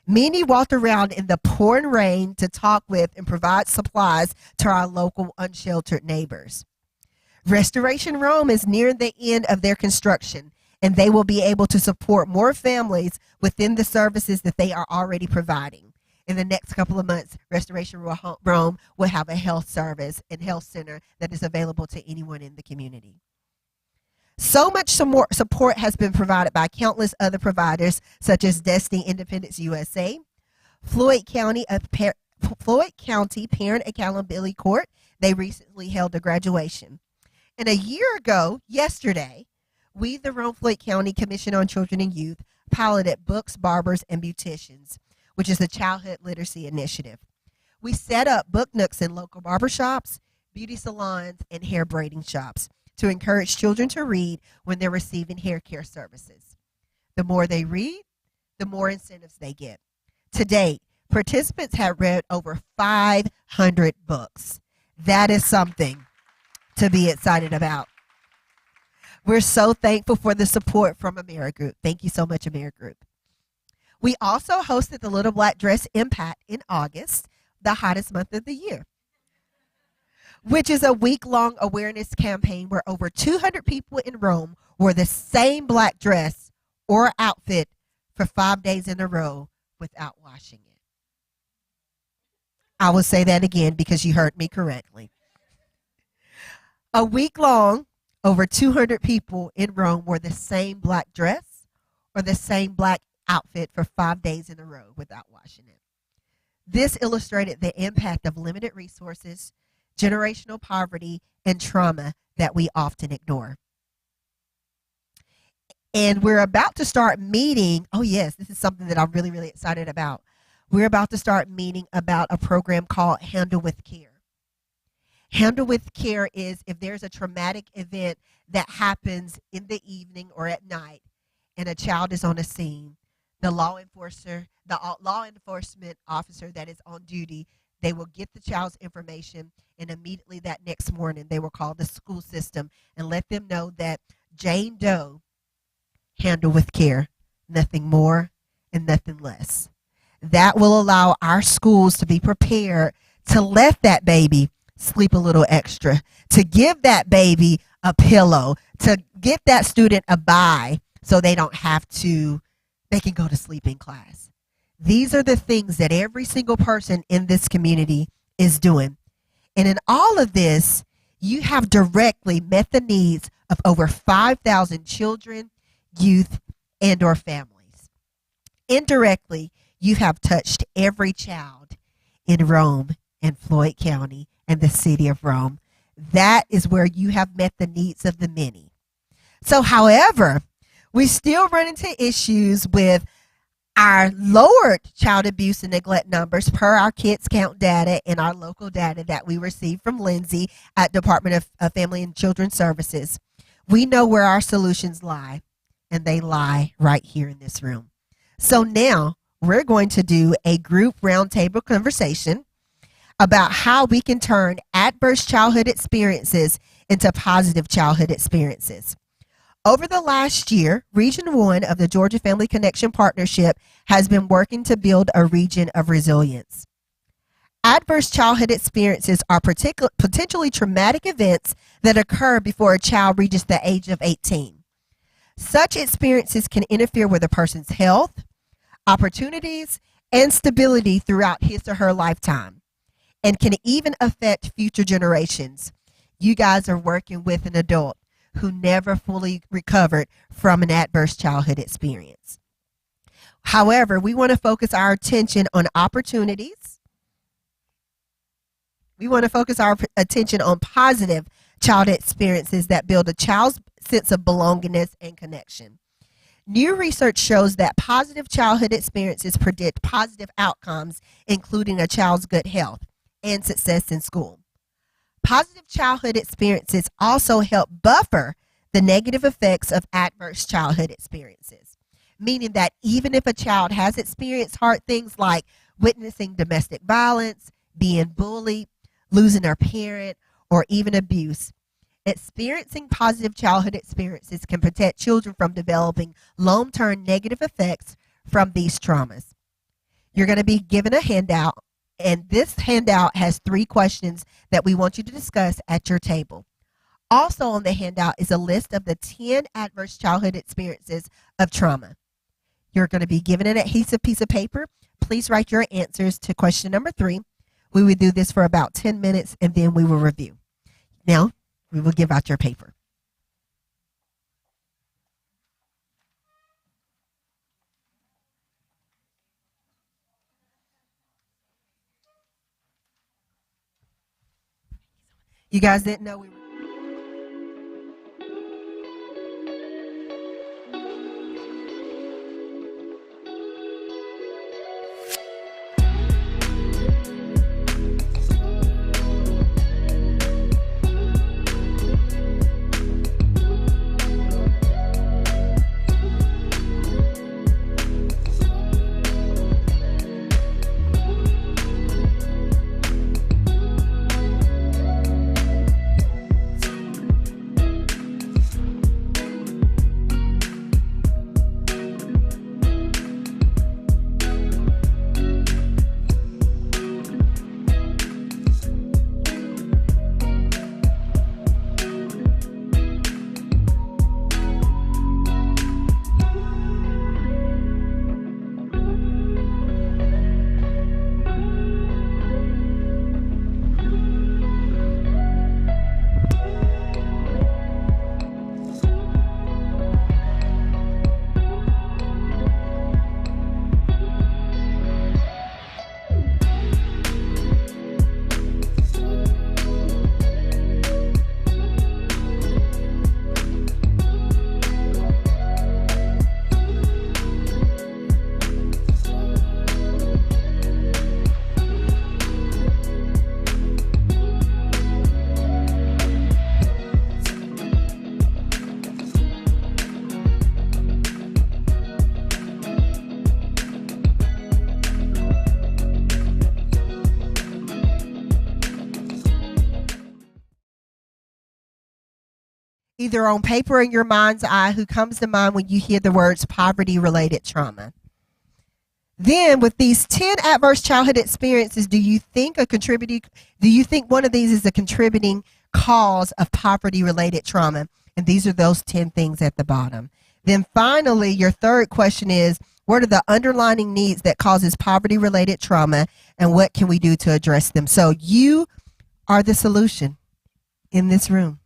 Many walked around in the pouring rain to talk with and provide supplies to our local unsheltered neighbors. Restoration Rome is near the end of their construction, and they will be able to support more families within the services that they are already providing. In the next couple of months, Restoration Rome will have a health service and health center that is available to anyone in the community. So much support has been provided by countless other providers, such as Destiny Independence USA, Floyd County Parent Accountability Court. They recently held a graduation. And a year ago, yesterday, we, the Rome Floyd County Commission on Children and Youth, piloted Books, Barbers, and Beauticians, which is a childhood literacy initiative. We set up book nooks in local barbershops, beauty salons, and hair braiding shops to encourage children to read when they're receiving hair care services. The more they read, the more incentives they get. To date, participants have read over 500 books. That is something to be excited about. We're so thankful for the support from AmeriGroup. Thank you so much, AmeriGroup. We also hosted the Little Black Dress Impact in August, the hottest month of the year, which is a week-long awareness campaign where over 200 people in Rome wore the same black dress or outfit for 5 days in a row without washing it. I will say that again because you heard me correctly. A week long, over 200 people in Rome wore the same black dress or the same black outfit for 5 days in a row without washing it. This illustrated the impact of limited resources, generational poverty, and trauma that we often ignore. And we're about to start meeting. Oh yes, this is something that I'm really, really excited about. We're about to start meeting about a program called Handle with Care. Handle with Care is if there's a traumatic event that happens in the evening or at night and a child is on a scene, the law enforcement officer that is on duty, they will get the child's information, and immediately that next morning they will call the school system and let them know that Jane Doe handled with care, nothing more and nothing less. That will allow our schools to be prepared to let that baby sleep a little extra, to give that baby a pillow, to get that student a bye so they don't have to, they can go to sleep in class. These are the things that every single person in this community is doing. And in all of this, you have directly met the needs of over 5,000 children, youth, and or families. Indirectly, you have touched every child in Rome and Floyd County and the city of Rome. That is where you have met the needs of the many. So, however, we still run into issues with our lowered child abuse and neglect numbers per our Kids Count data and our local data that we received from Lindsay at Department of Family and Children's Services. We know where our solutions lie, and they lie right here in this room. So now we're going to do a group roundtable conversation about how we can turn adverse childhood experiences into positive childhood experiences. Over the last year, Region 1 of the Georgia Family Connection Partnership has been working to build a region of resilience. Adverse childhood experiences are potentially traumatic events that occur before a child reaches the age of 18. Such experiences can interfere with a person's health, opportunities, and stability throughout his or her lifetime, and can even affect future generations. You guys are working with an adult who never fully recovered from an adverse childhood experience. However, we want to focus our attention on opportunities. We want to focus our attention on positive child experiences that build a child's sense of belongingness and connection. New research shows that positive childhood experiences predict positive outcomes, including a child's good health and success in school. Positive childhood experiences also help buffer the negative effects of adverse childhood experiences, meaning that even if a child has experienced hard things like witnessing domestic violence, being bullied, losing a parent, or even abuse, experiencing positive childhood experiences can protect children from developing long-term negative effects from these traumas. You're going to be given a handout, and this handout has 3 questions that we want you to discuss at your table. Also on the handout is a list of the 10 adverse childhood experiences of trauma. You're going to be given an adhesive piece of paper. Please write your answers to question number 3. We will do this for about 10 minutes, and then we will review. Now, we will give out your paper. You guys didn't know we were... Either on paper or in your mind's eye, who comes to mind when you hear the words poverty-related trauma. Then, with these 10 adverse childhood experiences, do you think one of these is a contributing cause of poverty-related trauma? And these are those 10 things at the bottom. Then finally, your third question is, what are the underlying needs that causes poverty-related trauma, and what can we do to address them? So you are the solution in this room.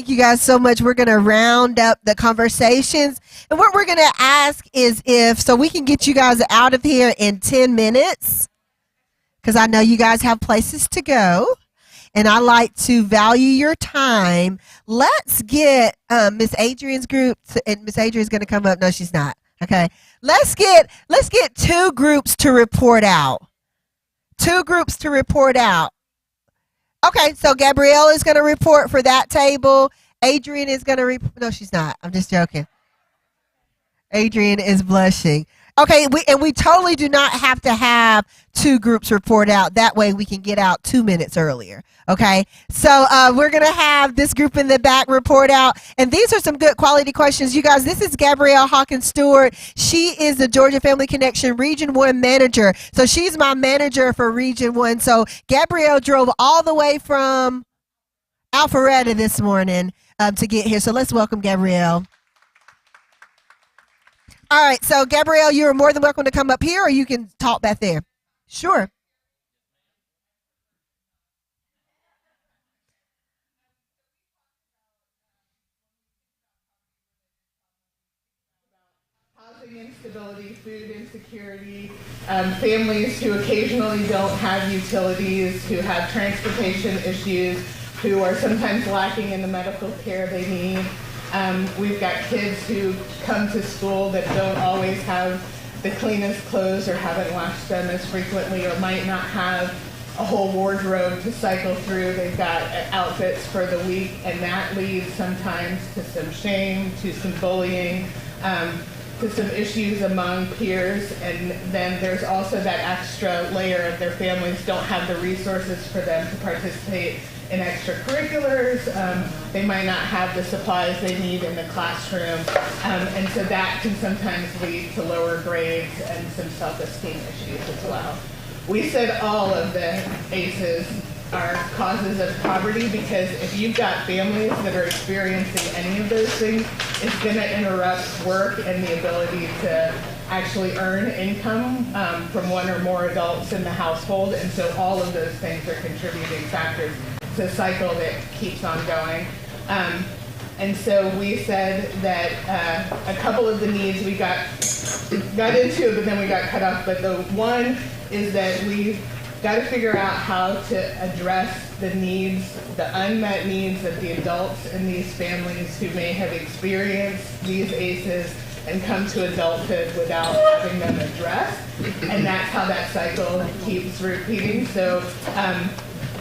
Thank you guys so much. We're going to round up the conversations. And what we're going to ask is so we can get you guys out of here in 10 minutes, because I know you guys have places to go. And I like to value your time. Let's get Miss Adrian's group, and Miss Adrian's going to come up. No, she's not. Okay. Let's get 2 groups to report out. 2 groups to report out. Okay, so Gabrielle is going to report for that table. Adrian is going to report. No, she's not. I'm just joking. Adrian is blushing. Okay, we totally do not have to have 2 groups report out. That way we can get out 2 minutes earlier. Okay, so we're going to have this group in the back report out. And these are some good quality questions. You guys, this is Gabrielle Hawkins Stewart. She is the Georgia Family Connection Region 1 manager. So she's my manager for Region 1. So Gabrielle drove all the way from Alpharetta this morning to get here. So let's welcome Gabrielle. All right, so Gabrielle, you're more than welcome to come up here, or you can talk back there. Sure. Housing instability, food insecurity, families who occasionally don't have utilities, who have transportation issues, who are sometimes lacking in the medical care they need. We've got kids who come to school that don't always have the cleanest clothes or haven't washed them as frequently, or might not have a whole wardrobe to cycle through. They've got outfits for the week, and that leads sometimes to some shame, to some bullying, to some issues among peers. And then there's also that extra layer of their families don't have the resources for them to participate in extracurriculars. They might not have the supplies they need in the classroom. And so that can sometimes lead to lower grades and some self-esteem issues as well. We said all of the ACEs are causes of poverty, because if you've got families that are experiencing any of those things, it's going to interrupt work and the ability to actually earn income from one or more adults in the household. And so all of those things are contributing factors. It's a cycle that keeps on going. And so we said that a couple of the needs we got into, but then we got cut off. But the one is that we've got to figure out how to address the needs, the unmet needs of the adults in these families who may have experienced these ACEs and come to adulthood without having them addressed. And that's how that cycle keeps repeating. So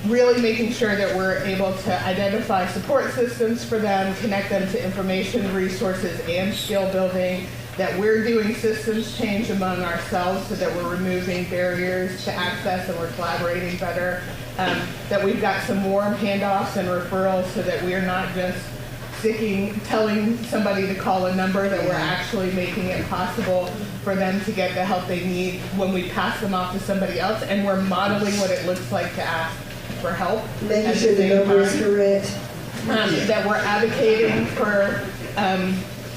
really making sure that we're able to identify support systems for them, connect them to information, resources, and skill building, that we're doing systems change among ourselves so that we're removing barriers to access and we're collaborating better, that we've got some warm handoffs and referrals so that we're not just telling somebody to call a number, that we're actually making it possible for them to get the help they need when we pass them off to somebody else, and we're modeling what it looks like to ask for help. Making sure the number is correct. That we're advocating for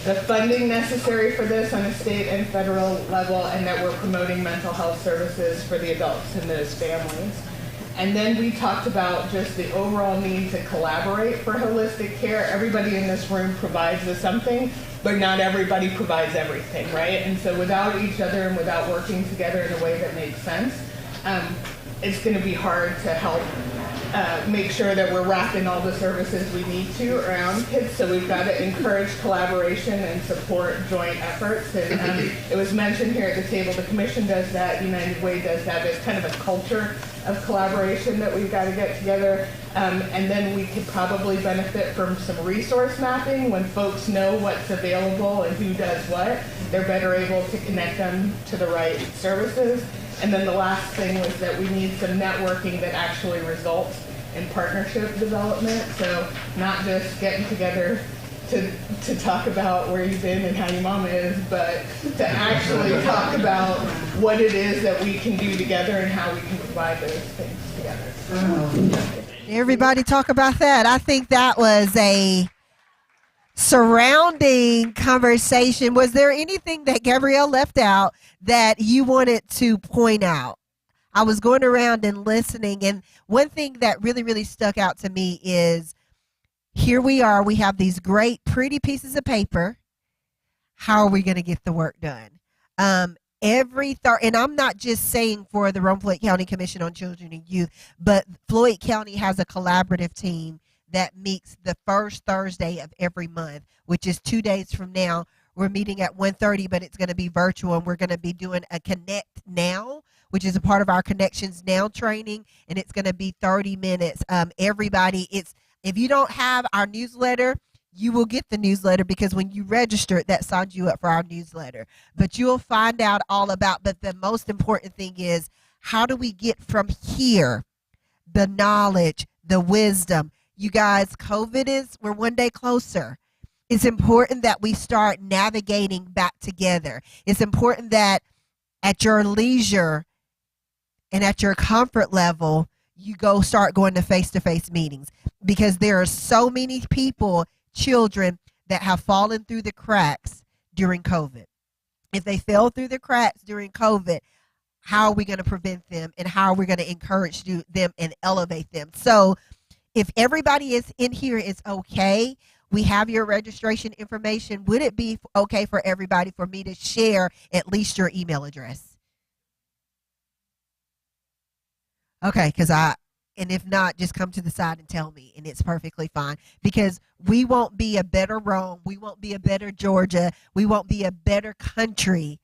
the funding necessary for this on a state and federal level, and that we're promoting mental health services for the adults in those families. And then we talked about just the overall need to collaborate for holistic care. Everybody in this room provides us something, but not everybody provides everything, right? And so without each other and without working together in a way that makes sense, it's going to be hard to help make sure that we're wrapping all the services we need to around kids. So we've got to encourage collaboration and support joint efforts. And it was mentioned here at the table, the Commission does that, United Way does that. It's kind of a culture of collaboration that we've got to get together. And then we could probably benefit from some resource mapping. When folks know what's available and who does what, they're better able to connect them to the right services. And then the last thing was that we need some networking that actually results in partnership development. So not just getting together to talk about where you've been and how your mama is, but to actually talk about what it is that we can do together and how we can provide those things together. Everybody talk about that. I think that was a surrounding conversation. Was there anything that Gabrielle left out that you wanted to point out? I was going around and listening, and one thing that really, really stuck out to me is here we are. We have these great, pretty pieces of paper. How are we going to get the work done? And I'm not just saying for the Rome Floyd County Commission on Children and Youth, but Floyd County has a collaborative team that meets the first Thursday of every month, which is 2 days from now. We're meeting at 1:30, but it's going to be virtual, and we're going to be doing a Connect Now, which is a part of our Connections Now training, and it's going to be 30 minutes. Everybody, if you don't have our newsletter, you will get the newsletter, because when you register, that signs you up for our newsletter. But you'll find out all about, but the most important thing is, how do we get from here the knowledge, the wisdom? You guys, we're one day closer. It's important that we start navigating back together. It's important that at your leisure and at your comfort level, you start going to face-to-face meetings, because there are so many people, children, that have fallen through the cracks during COVID. If they fell through the cracks during COVID, how are we going to prevent them, and how are we going to encourage them and elevate them? So if everybody is in here is okay, we have your registration information. Would it be okay for everybody for me to share at least your email address? Okay, and if not, just come to the side and tell me, and it's perfectly fine, because we won't be a better Rome, we won't be a better Georgia, we won't be a better country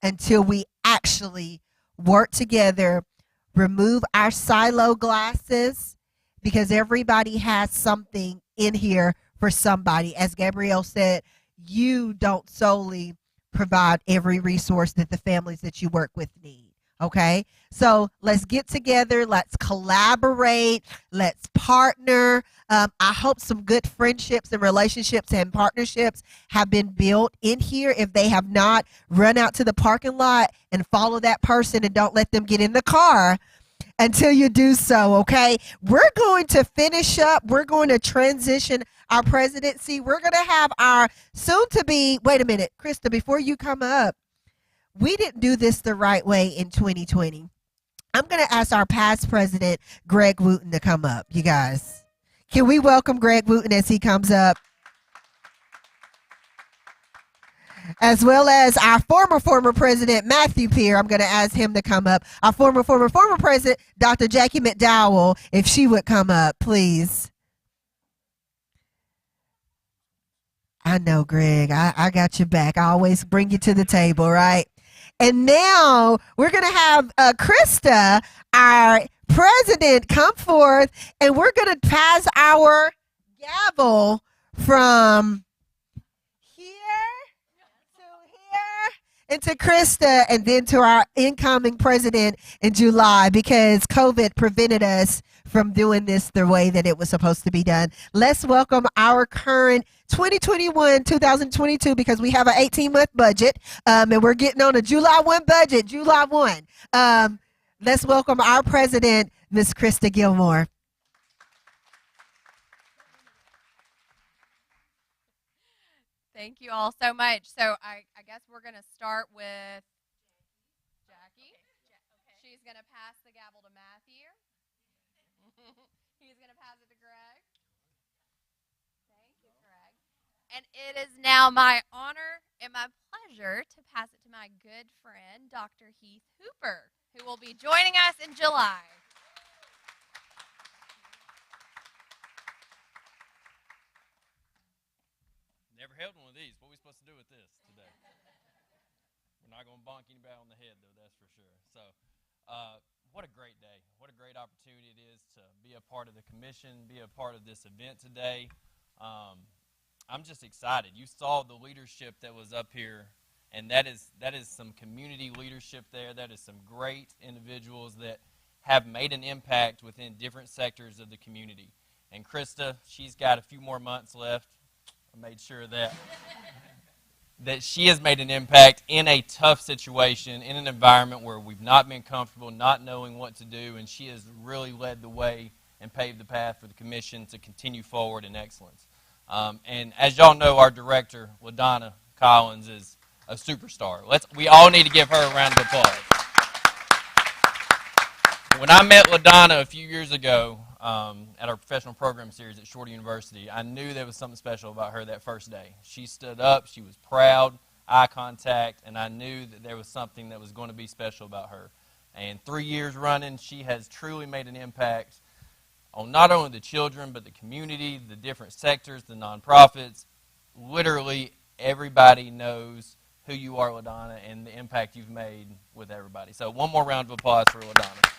until we actually work together, remove our silo glasses, because everybody has something in here for somebody. As Gabrielle said, you don't solely provide every resource that the families that you work with need. Okay, so let's get together, let's collaborate, let's partner. I hope some good friendships and relationships and partnerships have been built in here. If they have not, run out to the parking lot and follow that person, and don't let them get in the car until you do so, okay? We're going to finish up. We're going to transition our presidency. We're going to have our soon-to-be, wait a minute, Krista, before you come up, we didn't do this the right way in 2020. I'm going to ask our past president, Greg Wooten, to come up, you guys. Can we welcome Greg Wooten as he comes up? As well as our former president, Matthew Peer. I'm going to ask him to come up. Our former president, Dr. Jackie McDowell, if she would come up, please. I know, Greg. I got your back. I always bring you to the table, right? And now we're going to have Krista, our president, come forth, and we're going to pass our gavel from here to here and to Krista, and then to our incoming president in July, because COVID prevented us from doing this the way that it was supposed to be done. Let's welcome our current 2021-2022, because we have an 18-month budget, and we're getting on a July 1 budget, July 1. Let's welcome our president, Ms. Krista Gilmore. Thank you all so much. So I guess we're going to start with Jackie. She's going to pass the gavel to Matthew. He's going to pass it to Greg. Thank you, Greg. And it is now my honor and my pleasure to pass it to my good friend, Dr. Heath Hooper, who will be joining us in July. Never held one of these. What are we supposed to do with this today? We're not going to bonk anybody on the head, though, that's for sure. So, what a great day. What a great opportunity it is to be a part of the commission, be a part of this event today. I'm just excited. You saw the leadership that was up here, and that is some community leadership there. That is some great individuals that have made an impact within different sectors of the community. And Krista, she's got a few more months left. I made sure that she has made an impact in a tough situation, in an environment where we've not been comfortable, not knowing what to do, and she has really led the way and paved the path for the commission to continue forward in excellence. And as y'all know, our director, LaDonna Collins, is a superstar. We all need to give her a round of applause. When I met LaDonna a few years ago, at our professional program series at Shorty University, I knew there was something special about her that first day. She stood up, she was proud, eye contact, and I knew that there was something that was going to be special about her. And 3 years running, she has truly made an impact on not only the children, but the community, the different sectors, the nonprofits. Literally, everybody knows who you are, LaDonna, and the impact you've made with everybody. So one more round of applause for LaDonna.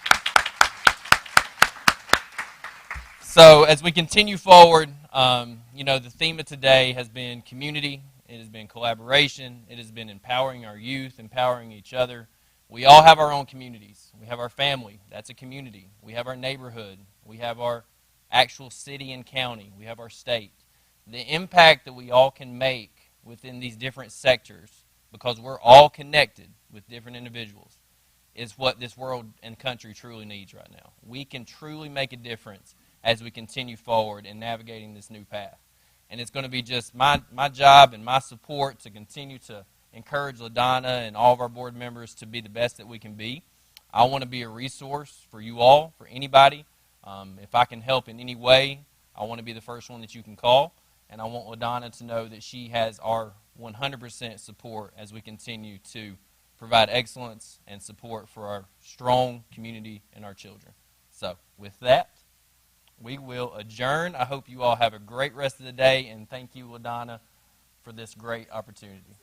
So as we continue forward, the theme of today has been community. It has been collaboration. It has been empowering our youth, empowering each other. We all have our own communities. We have our family. That's a community. We have our neighborhood. We have our actual city and county. We have our state. The impact that we all can make within these different sectors, because we're all connected with different individuals, is what this world and country truly needs right now. We can truly make a difference as we continue forward in navigating this new path. And it's going to be just my job and my support to continue to encourage LaDonna and all of our board members to be the best that we can be. I want to be a resource for you all, for anybody. If I can help in any way, I want to be the first one that you can call. And I want LaDonna to know that she has our 100% support as we continue to provide excellence and support for our strong community and our children. So with that, we will adjourn. I hope you all have a great rest of the day, and thank you, LaDonna, for this great opportunity.